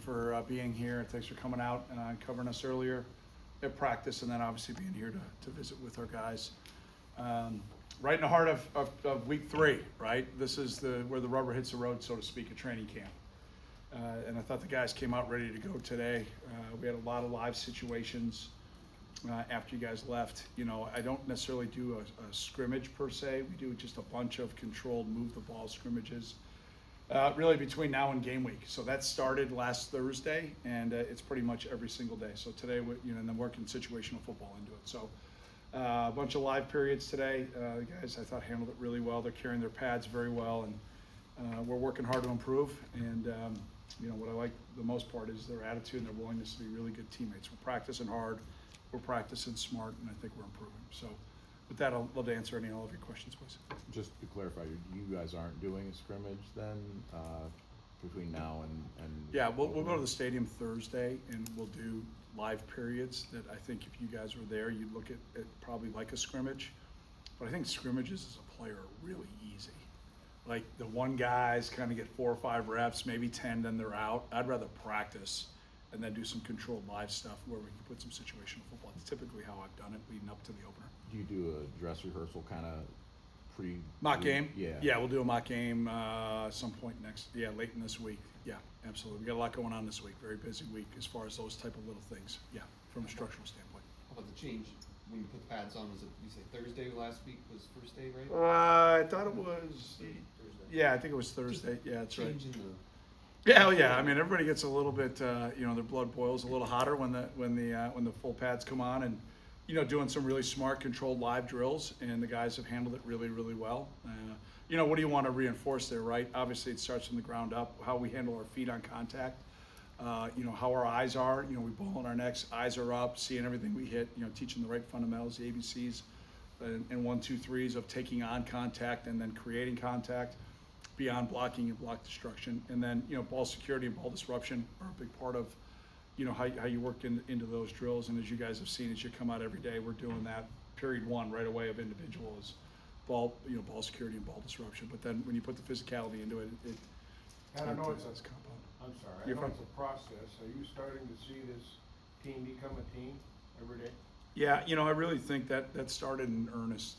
for being here. Thanks for coming out and covering us earlier at practice, and then obviously being here to visit with our guys. Right in the heart of week 3, right? This is where the rubber hits the road, so to speak, at training camp. And I thought the guys came out ready to go today. We had a lot of live situations after you guys left. You know, I don't necessarily do a scrimmage per se. We do just a bunch of controlled move the ball scrimmages. Really between now and game week. So that started last Thursday, and it's pretty much every single day. So today, and then working situational football into it. So a bunch of live periods today. The guys, I thought, handled it really well. They're carrying their pads very well, and we're working hard to improve. And you know, what I like the most part is their attitude and their willingness to be really good teammates. We're practicing hard, we're practicing smart, and I think we're improving. So with that, I'll love to answer any and all of your questions, please. Just to clarify, you guys aren't doing a scrimmage then between now and yeah, we'll go to the stadium Thursday, and we'll do live periods that I think if you guys were there, you'd look at it probably like a scrimmage. But I think scrimmages as a player are really easy. Like the one guys kind of get 4 or 5 reps, maybe 10, then they're out. I'd rather practice and then do some controlled live stuff where we can put some situational football. It's typically how I've done it leading up to the opener. Do you do a dress rehearsal kind of mock game? Yeah, we'll do a mock game some point late in this week. Yeah, absolutely. We got a lot going on this week. Very busy week as far as those type of little things. Yeah, from a structural standpoint. How about the change when you put the pads on? Was it, you say Thursday last week was first day, right? I thought it was. Thursday. Yeah, I think it was Thursday. Yeah, that's right. Changing the. Yeah, yeah. I mean, everybody gets a little bit. Their blood boils a little hotter when the full pads come on, and doing some really smart, controlled live drills, and the guys have handled it really, really well. What do you want to reinforce there, right? Obviously, it starts from the ground up. How we handle our feet on contact. How our eyes are. We ball in our necks, eyes are up, seeing everything we hit. Teaching the right fundamentals, the ABCs, and 1, 2, 3s of taking on contact and then creating contact. Beyond blocking and block destruction, and then ball security and ball disruption are a big part of how you work into those drills. And as you guys have seen, as you come out every day, we're doing that period 1 right away of individuals, ball security and ball disruption. But then when you put the physicality into it, And I know it's compound. I'm sorry, I You're know fine. it's a process. Are you starting to see this team become a team every day? Yeah, I really think that started in earnest.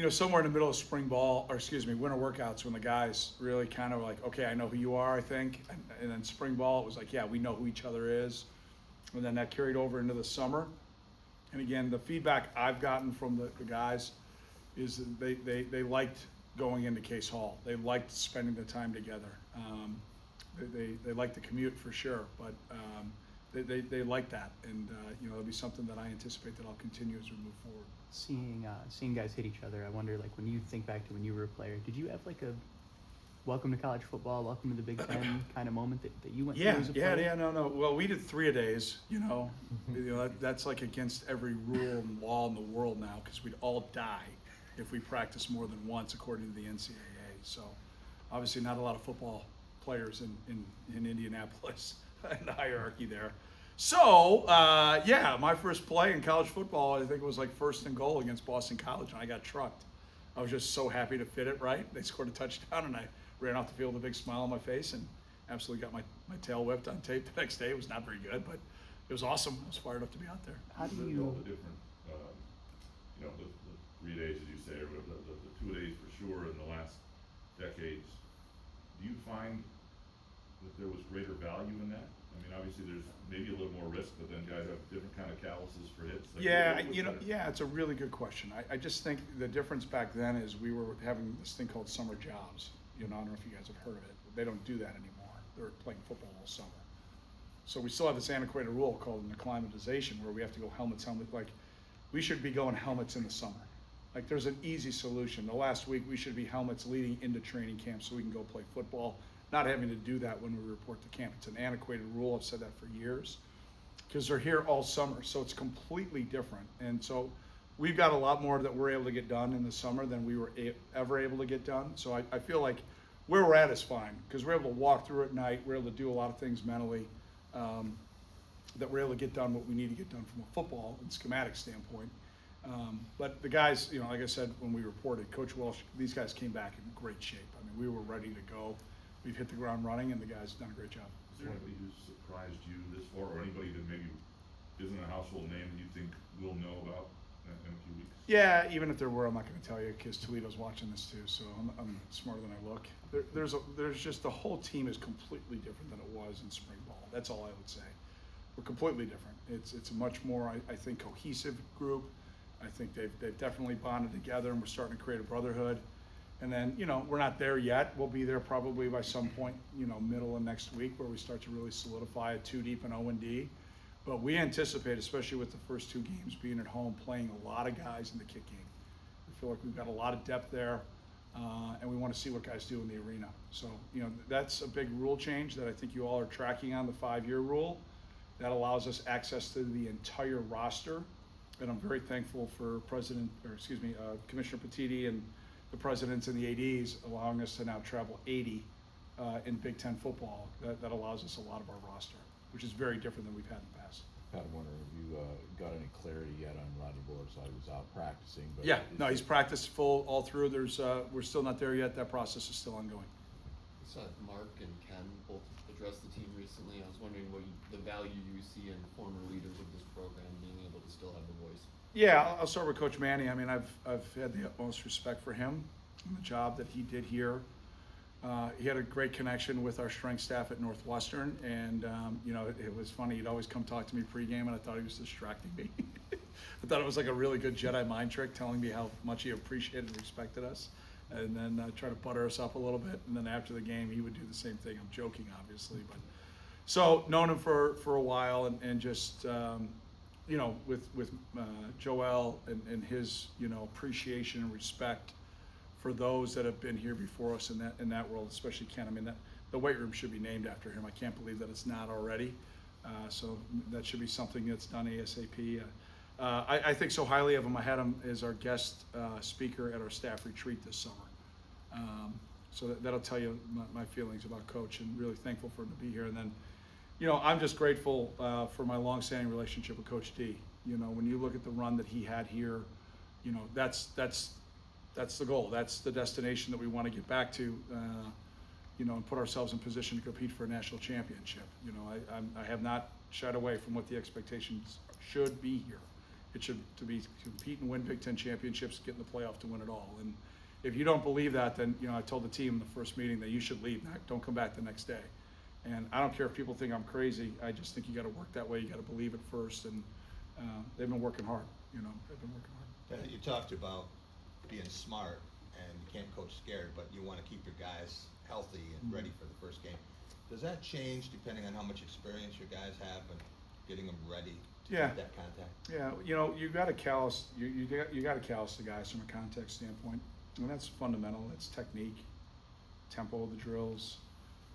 Somewhere in the middle of winter workouts, when the guys really kind of like, okay, I know who you are, I think. And then spring ball, it was like, yeah, we know who each other is. And then that carried over into the summer. And again, the feedback I've gotten from the guys is that they liked going into Case Hall. They liked spending the time together. They liked the commute for sure, but they like that. And, it'll be something that I anticipate that I'll continue as we move forward. Seeing guys hit each other, I wonder, like, when you think back to when you were a player, did you have like a welcome to college football, welcome to the Big Ten kind of moment that you went through as a player? No. Well, we did 3-a-days, that's like against every rule and law in the world now, because we'd all die if we practiced more than once according to the NCAA. So obviously not a lot of football players in Indianapolis in the hierarchy there. So, my first play in college football, I think it was like 1st and goal against Boston College, and I got trucked. I was just so happy to fit it right. They scored a touchdown, and I ran off the field with a big smile on my face and absolutely got my tail whipped on tape the next day. It was not very good, but it was awesome. I was fired up to be out there. How do All you? the different, the 3 days, as you say, or the 2 days for sure in the last decades, do you find that there was greater value in that? I mean, obviously there's maybe a little more risk, but then guys have different kind of calluses for hits. Like, It's a really good question. I just think the difference back then is we were having this thing called summer jobs. I don't know if you guys have heard of it. They don't do that anymore. They're playing football all summer. So we still have this antiquated rule called an acclimatization where we have to go helmet. Like, we should be going helmets in the summer. Like, there's an easy solution. The last week we should be helmets leading into training camp so we can go play football. Not having to do that when we report to camp. It's an antiquated rule. I've said that for years because they're here all summer. So it's completely different. And so we've got a lot more that we're able to get done in the summer than we were ever able to get done. So I feel like where we're at is fine because we're able to walk through at night. We're able to do a lot of things mentally that we're able to get done what we need to get done from a football and schematic standpoint. But the guys, like I said, when we reported, Coach Welsh, these guys came back in great shape. I mean, we were ready to go. we've hit the ground running, and the guys have done a great job. Is there anybody who's surprised you this far, or anybody that maybe isn't a household name that you think we'll know about in a few weeks? Yeah, even if there were, I'm not going to tell you because Toledo's watching this too, so I'm smarter than I look. There's just the whole team is completely different than it was in spring ball. That's all I would say. We're completely different. It's a much more, I think, cohesive group. I think they've definitely bonded together, and we're starting to create a brotherhood. And then, we're not there yet. We'll be there probably by some point, middle of next week, where we start to really solidify a 2 deep and O&D. But we anticipate, especially with the first 2 games being at home, playing a lot of guys in the kick game. We feel like we've got a lot of depth there, and we want to see what guys do in the arena. So, that's a big rule change that I think you all are tracking on, the 5-year rule. That allows us access to the entire roster, and I'm very thankful for Commissioner Petiti and the presidents and the ADs allowing us to now travel 80 in Big Ten football. That allows us a lot of our roster, which is very different than we've had in the past. Pat, I'm wondering if you got any clarity yet on Rodney Bullard's side. He was out practicing, but Yeah, no, he's practiced full all through. We're still not there yet. That process is still ongoing. I saw Mark and Ken both address the team recently. I was wondering the value you see in former leaders of this program being able to still have a voice. Yeah, I'll start with Coach Manny. I mean, I've had the utmost respect for him and the job that he did here. He had a great connection with our strength staff at Northwestern, and it was funny. He'd always come talk to me pregame, and I thought he was distracting me. I thought it was like a really good Jedi mind trick, telling me how much he appreciated and respected us, and then try to butter us up a little bit. And then after the game, he would do the same thing. I'm joking, obviously, but so known him for a while, and just with Joel and his appreciation and respect for those that have been here before us in that world, especially Ken. I mean, the weight room should be named after him. I can't believe that it's not already. So that should be something that's done ASAP. I think so highly of him. I had him as our guest speaker at our staff retreat this summer. So that'll tell you my feelings about Coach, and really thankful for him to be here. And then, I'm just grateful for my longstanding relationship with Coach D. When you look at the run that he had here, that's the goal. That's the destination that we want to get back to, and put ourselves in position to compete for a national championship. I have not shied away from what the expectations should be here. It should to be compete and win Big Ten championships, get in the playoff to win it all. And if you don't believe that, then I told the team in the first meeting that you should leave. Don't come back the next day. And I don't care if people think I'm crazy. I just think you got to work that way. You got to believe it first. And they've been working hard. They've been working hard. You talked about being smart, and you can't coach scared, but you want to keep your guys healthy and ready for the first game. Does that change depending on how much experience your guys have and getting them ready to keep that contact? Yeah, you got to callous. You got to callous the guys from a contact standpoint, and that's fundamental. That's technique, tempo of the drills,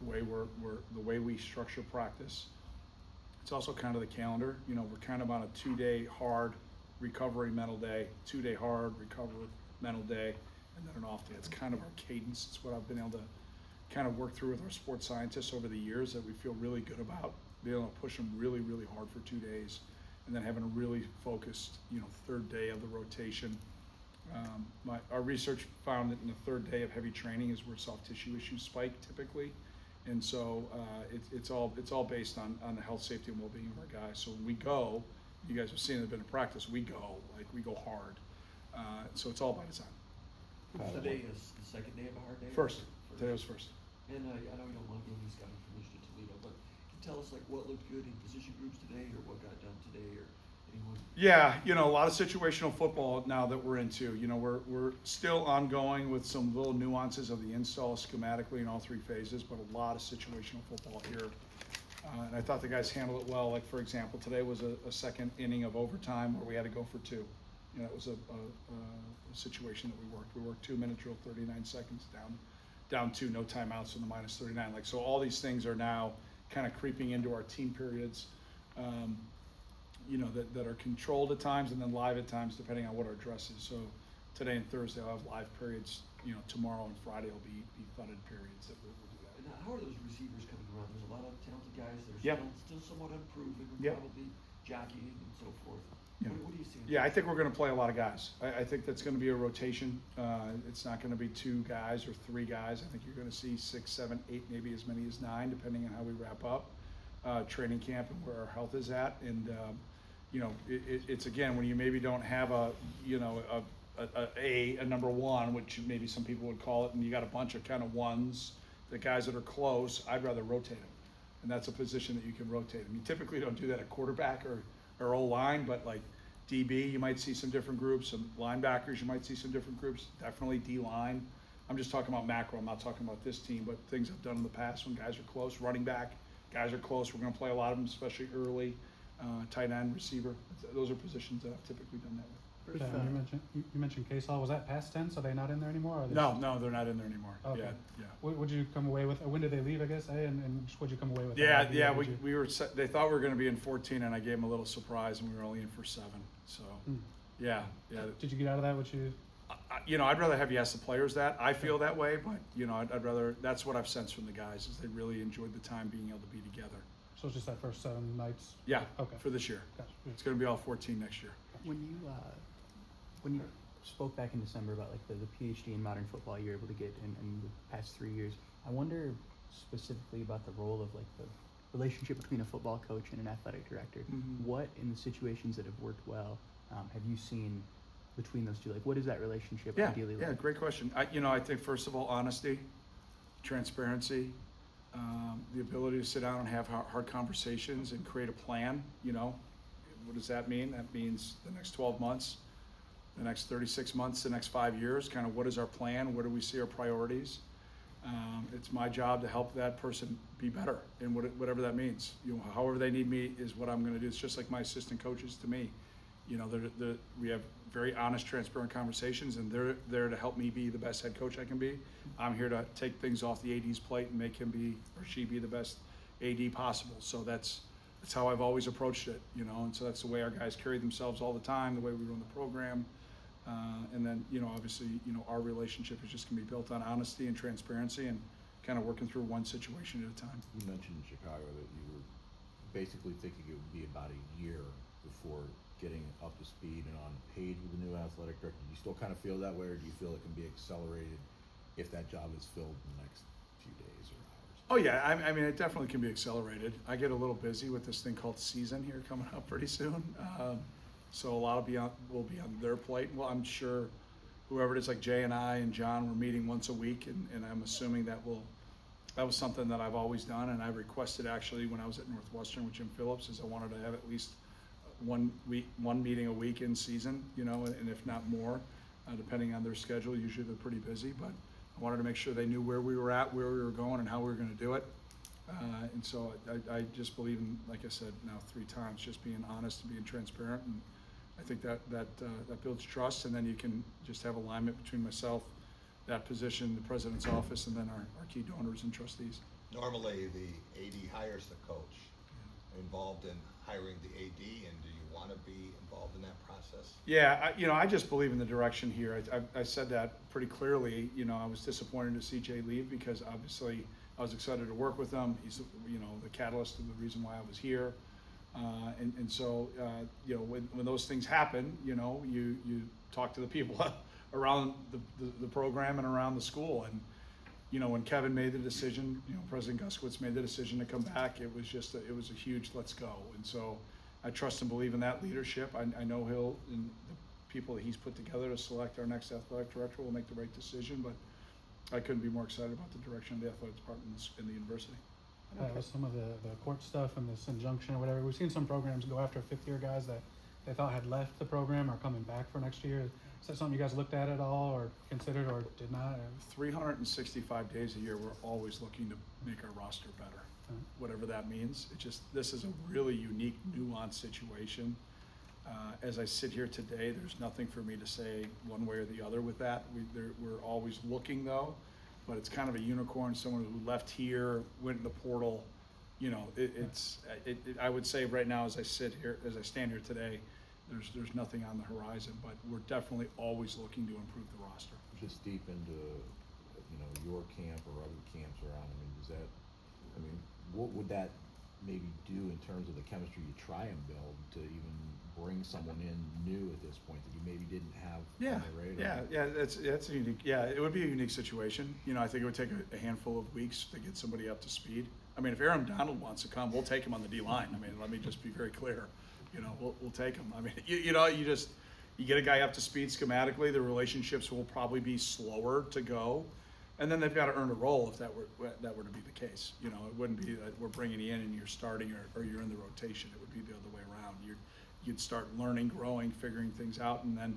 the way we structure practice. It's also kind of the calendar. We're kind of on a 2-day hard recovery mental day, 2-day hard recovery mental day, and then an off day. It's kind of our cadence. It's what I've been able to kind of work through with our sports scientists over the years, that we feel really good about, being able to push them really, really hard for 2 days, and then having a really focused, 3rd day of the rotation. Our research found that in the 3rd day of heavy training is where soft tissue issues spike typically, and so it's all based on the health, safety, and well-being of our guys. So when we go, you guys have seen it in practice, we go hard. So it's all by design. Today is the second day of a hard day? First. Today was first. And I know you don't want to go these guys from Michigan to Toledo, but can you tell us what looked good in position groups today, or what got done today, or anyone? Yeah, a lot of situational football now that we're into. We're still ongoing with some little nuances of the install schematically in all 3 phases, but a lot of situational football here. And I thought the guys handled it well. Like, for example, today was a second inning of overtime where we had to go for 2. It was a situation that we worked. We worked 2-minute drill, 39 seconds down 2, no timeouts in the minus 39. So all these things are now kind of creeping into our team periods, that are controlled at times and then live at times, depending on what our dress is. So today and Thursday I'll have live periods. Tomorrow and Friday will be thudded periods that we'll do that. And how are those receivers coming around? There's a lot of talented guys that are Yep. still somewhat unproven. Yep. Probably jockeying and so forth. Yeah. What do you see? Yeah, I think we're gonna play a lot of guys. I think that's gonna be a rotation. It's not gonna be 2 guys or 3 guys. I think you're gonna see 6, 7, 8, maybe as many as 9, depending on how we wrap up training camp and where our health is at. And you know, it's again, when you maybe don't have a, you know, a number 1, which maybe some people would call it, and you got a bunch of kind of ones, the guys that are close, I'd rather rotate them. And that's a position that you can rotate them. You typically don't do that at quarterback or O-line, but like DB, you might see some different groups. Some linebackers, you might see some different groups. Definitely D-line. I'm just talking about macro. I'm not talking about this team, but things I've done in the past when guys are close. Running back, guys are close. We're going to play a lot of them, especially early. Tight end, receiver. Those are positions that I've typically done that with. You mentioned Case Hall. Was that past tense? Are they not in there anymore? Or are they No, they're not in there anymore. Okay. Yeah. What would you come away with? When did they leave? I guess. And what'd you come away with? Yeah, What yeah. did you- We were. They thought we were going to be in 14, and I gave them a little surprise, and we were only in for 7. So, yeah. Did you get out of that? What you? You know, I'd rather have you ask the players that. I feel that way, but you know, I'd rather. That's what I've sensed from the guys is they really enjoyed the time being able to be together. So it's just that first 7 nights. Yeah. Okay. For this year, Gotcha. it's going to be all 14 next year. When you spoke back in December about like the PhD in modern football you're able to get in the past 3 years, I wonder specifically about the role of like the relationship between a football coach and an athletic director. Mhm. What in the situations that have worked well have you seen between those two? Like, what is that relationship ideally like? Yeah, great question. I think first of all, honesty, transparency, the ability to sit down and have hard conversations and create a plan. You know, what does that mean? That means the next 12 months, the next 36 months, the next 5 years. Kind of what is our plan? Where do we see our priorities? It's my job to help that person be better, and whatever that means. You know, however they need me is what I'm going to do. It's just like my assistant coaches to me. You know, we have very honest, transparent conversations, and they're there to help me be the best head coach I can be. I'm here to take things off the AD's plate and make him be or she be the best AD possible. So that's how I've always approached it, you know, and so that's the way our guys carry themselves all the time, the way we run the program. And then, you know, obviously, you know, our relationship is just going to be built on honesty and transparency and kind of working through one situation at a time. You mentioned in Chicago that you were basically thinking it would be about a year before getting up to speed and on page with the new athletic director. Do you still kind of feel that way, or do you feel it can be accelerated if that job is filled in the next few days or hours? Oh yeah, I mean, it definitely can be accelerated. I get a little busy with this thing called season here coming up pretty soon. So a lot will be on their plate. Well, I'm sure whoever it is, like Jay and I and John, we're meeting once a week, and I'm assuming that was something that I've always done, and I requested actually when I was at Northwestern with Jim Phillips, is I wanted to have at least one meeting a week in season, you know, and if not more, depending on their schedule. Usually they're pretty busy, but I wanted to make sure they knew where we were at, where we were going, and how we were going to do it. And so I just believe in, like I said now 3 times, just being honest and being transparent, and I think that builds trust, and then you can just have alignment between myself, that position, the president's office, and then our key donors and trustees. Normally, the AD hires the coach. Involved in hiring the AD, and do you want to be involved in that process? Yeah, I just believe in the direction here. I said that pretty clearly. You know, I was disappointed to see Jay leave because obviously I was excited to work with him. He's, you know, the catalyst of the reason why I was here. And so, you know, when those things happen, you know, you talk to the people around the program and around the school. And, you know, when Kevin made the decision, you know, President Guskowitz made the decision to come back, it was a huge let's go. And so I trust and believe in that leadership. I know he'll, and the people that he's put together to select our next athletic director will make the right decision, but I couldn't be more excited about the direction of the athletic department in the university. With some of the court stuff and this injunction or whatever, we've seen some programs go after 5th-year guys that they thought had left the program or coming back for next year. Is that something you guys looked at all or considered or did not? 365 days a year, we're always looking to make our roster better, whatever that means. This is a really unique, nuanced situation. As I sit here today, there's nothing for me to say one way or the other with that. We're always looking though, but it's kind of a unicorn, someone who left here, went in the portal. You know, I would say right now, as I stand here today, there's nothing on the horizon, but we're definitely always looking to improve the roster. Just deep into, you know, your camp or other camps around, what would that maybe do in terms of the chemistry you try and build to even bring someone in new at this point that you maybe didn't have Yeah, on the radar? yeah, that's a unique, yeah, it would be a unique situation. You know, I think it would take a handful of weeks to get somebody up to speed. I mean, if Aaron Donald wants to come, we'll take him on the D line. I mean, let me just be very clear. You know, we'll take him. I mean, you get a guy up to speed schematically, the relationships will probably be slower to go. And then they've got to earn a role if that were to be the case. You know, it wouldn't be that we're bringing you in and you're starting or you're in the rotation. It would be the other way around. You'd start learning, growing, figuring things out, and then,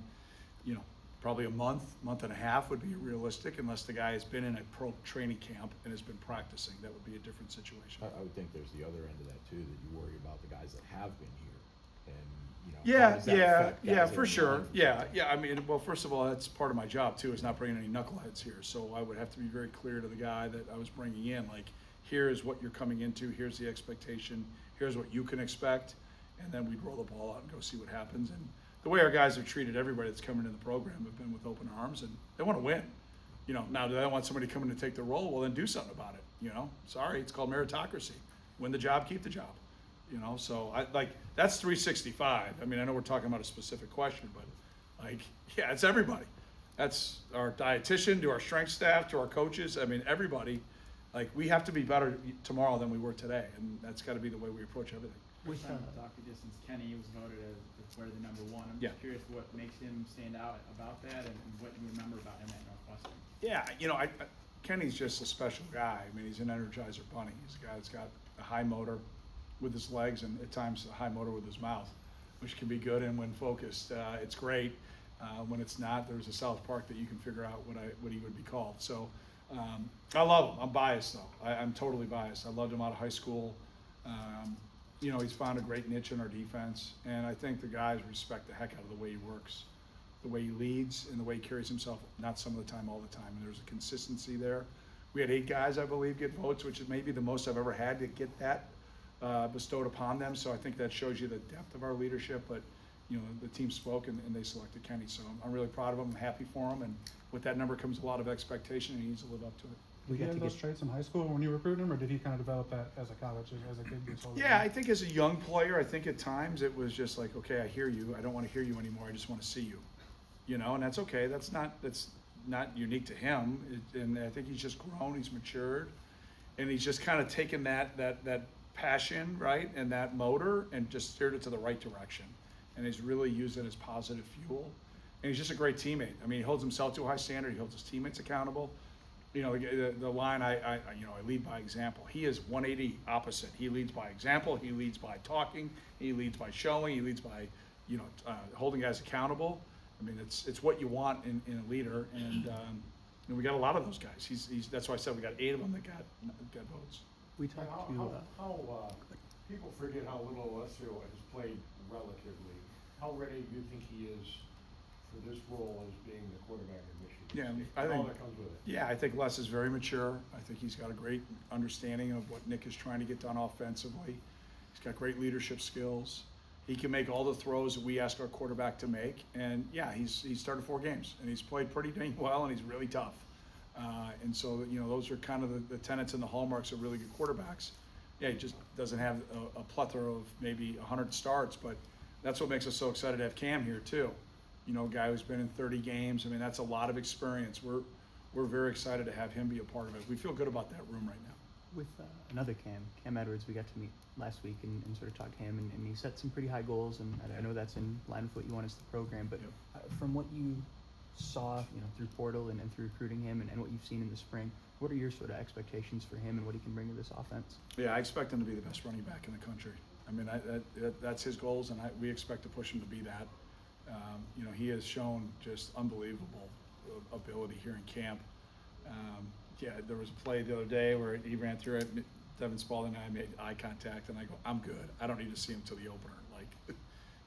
you know, probably a month and a half would be realistic unless the guy has been in a pro training camp and has been practicing. That would be a different situation. I would think there's the other end of that too, that you worry about the guys that have been here and, you know, how Yeah, does that affect guys that for are sure. non- Yeah. I mean, well, first of all, that's part of my job too, is not bringing any knuckleheads here. So I would have to be very clear to the guy that I was bringing in, like, here is what you're coming into, here's the expectation, here's what you can expect, and then we'd roll the ball out and go see what happens. And the way our guys have treated everybody that's coming in the program have been with open arms, and they want to win. You know, now do they want somebody coming to take the role? Well, then do something about it. You know, sorry, it's called meritocracy. Win the job, keep the job. You know, so that's 365. I mean, I know we're talking about a specific question, but like, yeah, it's everybody. That's our dietitian, to our strength staff, to our coaches. I mean, everybody. Like, we have to be better tomorrow than we were today, and that's got to be the way we approach everything. With On the docket distance, Kenny was voted as the number one. I'm Yeah. just curious what makes him stand out about that and what you remember about him at Northwestern. Yeah, you know, Kenny's just a special guy. I mean, he's an energizer bunny. He's a guy that's got a high motor with his legs and at times a high motor with his mouth, which can be good. And when focused, it's great. When it's not, there's a South Park that you can figure out what he would be called. So I love him. I'm biased though. I'm totally biased. I loved him out of high school. You know, he's found a great niche in our defense, and I think the guys respect the heck out of the way he works, the way he leads, and the way he carries himself, not some of the time, all the time. And there's a consistency there. We had 8 guys, I believe, get votes, which is maybe the most I've ever had to get that bestowed upon them. So I think that shows you the depth of our leadership. But, you know, the team spoke and they selected Kenny. So I'm really proud of him. I'm happy for him. And with that number comes a lot of expectation, and he needs to live up to it. Did he got have to those get- traits in high school when you recruited him, or did he kind of develop that as a college, as a kid gets older? Yeah, I think as a young player, I think at times it was just like, okay, I hear you. I don't want to hear you anymore. I just want to see you. You know, and that's okay. That's not unique to him. And I think he's just grown. He's matured, and he's just kind of taken that passion, right, and that motor, and just steered it to the right direction. And he's really used it as positive fuel. And he's just a great teammate. I mean, he holds himself to a high standard. He holds his teammates accountable. You know, the line I lead by example. He is 180 opposite. He leads by example. He leads by talking. He leads by showing. He leads by, holding guys accountable. I mean, it's what you want in a leader, and we got a lot of those guys. He's that's why I said we got 8 of them that got votes. We talked to People forget how little Alessio has played relatively. How ready do you think he is for this role as being the quarterback of Michigan Yeah, State? I And all think- that comes with it. Yeah, I think Les is very mature. I think he's got a great understanding of what Nick is trying to get done offensively. He's got great leadership skills. He can make all the throws that we ask our quarterback to make. And yeah, he's started 4 games and he's played pretty dang well, and he's really tough. And so, those are kind of the tenets and the hallmarks of really good quarterbacks. Yeah, he just doesn't have a plethora of maybe 100 starts, but that's what makes us so excited to have Cam here too. A guy who's been in 30 games. I mean, that's a lot of experience. We're very excited to have him be a part of it. We feel good about that room right now. with another Cam Edwards, we got to meet last week and sort of talk to him, and he set some pretty high goals, and I know that's in line with what you want as the program, but from what you saw, through portal and through recruiting him and what you've seen in the spring, what are your sort of expectations for him and what he can bring to this offense? Yeah, I expect him to be the best running back in the country. I mean, that's his goals, and we expect to push him to be that. He has shown just unbelievable ability here in camp. There was a play the other day where he ran through it. Devin Spalding and I made eye contact, and I go, I'm good. I don't need to see him till the opener. Like,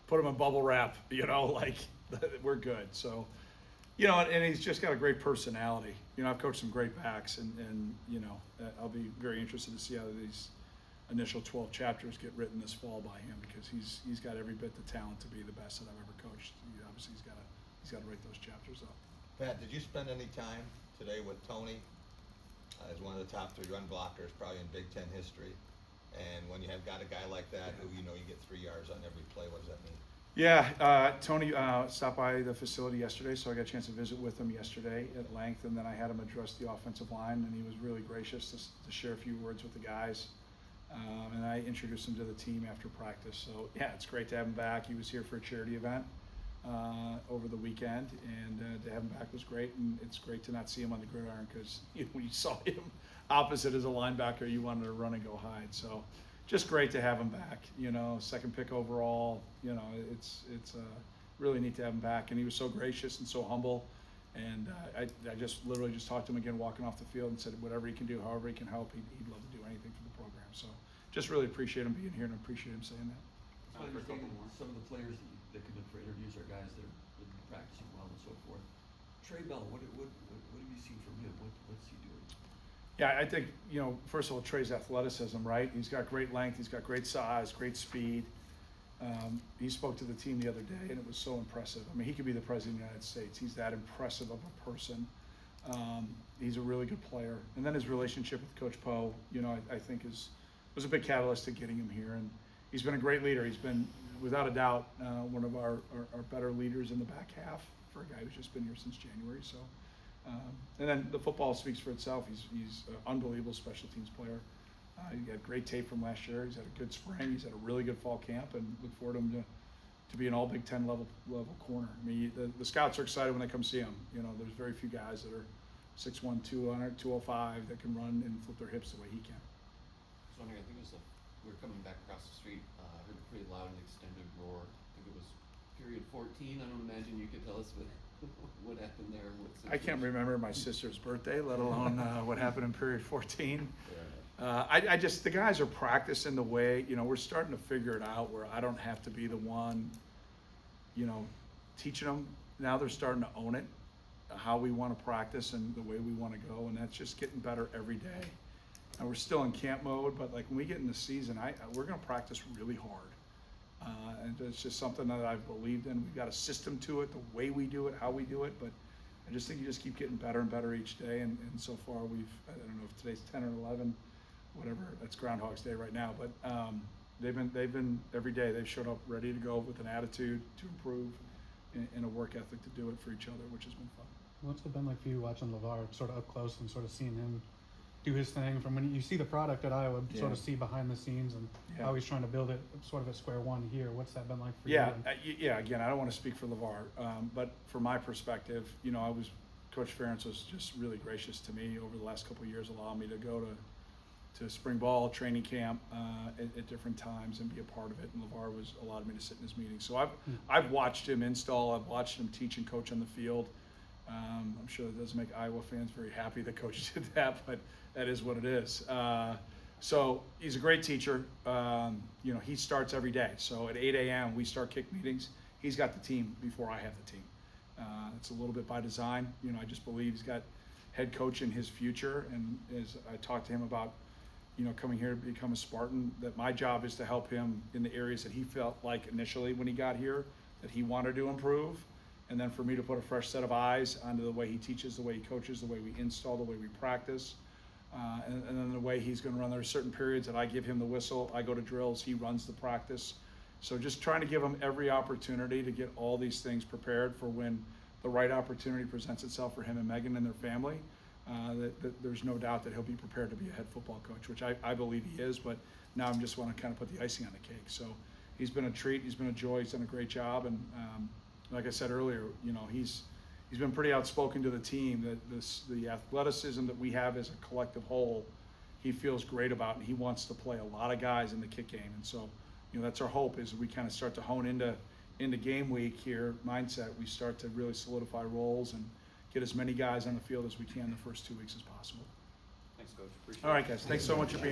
put him in bubble wrap, we're good. So, and he's just got a great personality. I've coached some great backs, and I'll be very interested to see how these initial 12 chapters get written this fall by him, because he's got every bit the talent to be the best that I've ever coached. Obviously, he's got to write those chapters up. Pat, did you spend any time today with Tony as one of the top 3 run blockers probably in Big Ten history? And when you have got a guy like that who, you know, you get 3 yards on every play? What does that mean? Yeah, Tony stopped by the facility yesterday, so I got a chance to visit with him yesterday at length, and then I had him address the offensive line, and he was really gracious to share a few words with the guys. And I introduced him to the team after practice. So yeah, it's great to have him back. He was here for a charity event over the weekend, and to have him back was great. And it's great to not see him on the gridiron because when you saw him opposite as a linebacker, you wanted to run and go hide. So just great to have him back. Second pick overall. It's really neat to have him back. And he was so gracious and so humble. And I just literally just talked to him again walking off the field and said whatever he can do, however he can help, he'd love to do anything for the program. So just really appreciate him being here and appreciate him saying that. So you're thinking some of the players that come in for interviews are guys that have been practicing well and so forth. Trey Bell, what have you seen from him? What's he doing? Yeah, I think, first of all, Trey's athleticism, right? He's got great length, he's got great size, great speed. He spoke to the team the other day, and it was so impressive. I mean, he could be the president of the United States. He's that impressive of a person. He's a really good player. And then his relationship with Coach Poe, I think was a big catalyst to getting him here. And he's been a great leader. He's been, without a doubt, one of our better leaders in the back half for a guy who's just been here since January. So, and then the football speaks for itself. He's an unbelievable special teams player. He got great tape from last year. He's had a good spring. He's had a really good fall camp, and look forward to him to be an all Big Ten level corner. I mean, the scouts are excited when they come see him. There's very few guys that are 6'1", 200, 205 that can run and flip their hips the way he can. I was wondering, I think it was we were coming back across the street, I heard a pretty loud and extended roar. I think it was period 14. I don't imagine you could tell us what happened there. I can't remember my sister's birthday, let alone what happened in period 14. The guys are practicing the way, we're starting to figure it out where I don't have to be the one, teaching them. Now they're starting to own it, how we want to practice and the way we want to go, and that's just getting better every day. And we're still in camp mode, but like when we get in the season, we're going to practice really hard. And it's just something that I've believed in. We've got a system to it, the way we do it, how we do it, but I just think you just keep getting better and better each day. And so far I don't know if today's 10 or 11, whatever, that's Groundhog's Day right now, but they've been every day, they've showed up ready to go with an attitude to improve and a work ethic to do it for each other, which has been fun. What's it been like for you watching LeVar sort of up close and sort of seeing him do his thing from when you see the product at Iowa, sort of see behind the scenes and how he's trying to build it sort of at square one here? What's that been like for you? Yeah, again, I don't want to speak for LeVar, but from my perspective, Coach Ferentz was just really gracious to me over the last couple of years, allowing me to go to spring ball, training camp at different times and be a part of it. And LeVar allowed me to sit in his meetings. So I've watched him install, I've watched him teach and coach on the field. I'm sure that doesn't make Iowa fans very happy that Coach did that, but that is what it is. So he's a great teacher. He starts every day. So at 8 a.m. we start kick meetings. He's got the team before I have the team. It's a little bit by design. I just believe he's got head coach in his future. And as I talked to him about, coming here to become a Spartan, that my job is to help him in the areas that he felt like initially when he got here that he wanted to improve. And then for me to put a fresh set of eyes onto the way he teaches, the way he coaches, the way we install, the way we practice, and then the way he's going to run. There are certain periods that I give him the whistle, I go to drills, he runs the practice. So just trying to give him every opportunity to get all these things prepared for when the right opportunity presents itself for him and Megan and their family. That there's no doubt that he'll be prepared to be a head football coach, which I believe he is, but now I just want to kind of put the icing on the cake. So he's been a treat, he's been a joy, he's done a great job, and like I said earlier, he's been pretty outspoken to the team that the athleticism that we have as a collective whole, he feels great about, and he wants to play a lot of guys in the kick game. And so, that's our hope, is we kind of start to hone into game week here mindset. We start to really solidify roles and get as many guys on the field as we can the first 2 weeks as possible. Thanks, Coach. Appreciate it. All right, guys. Thanks so much for being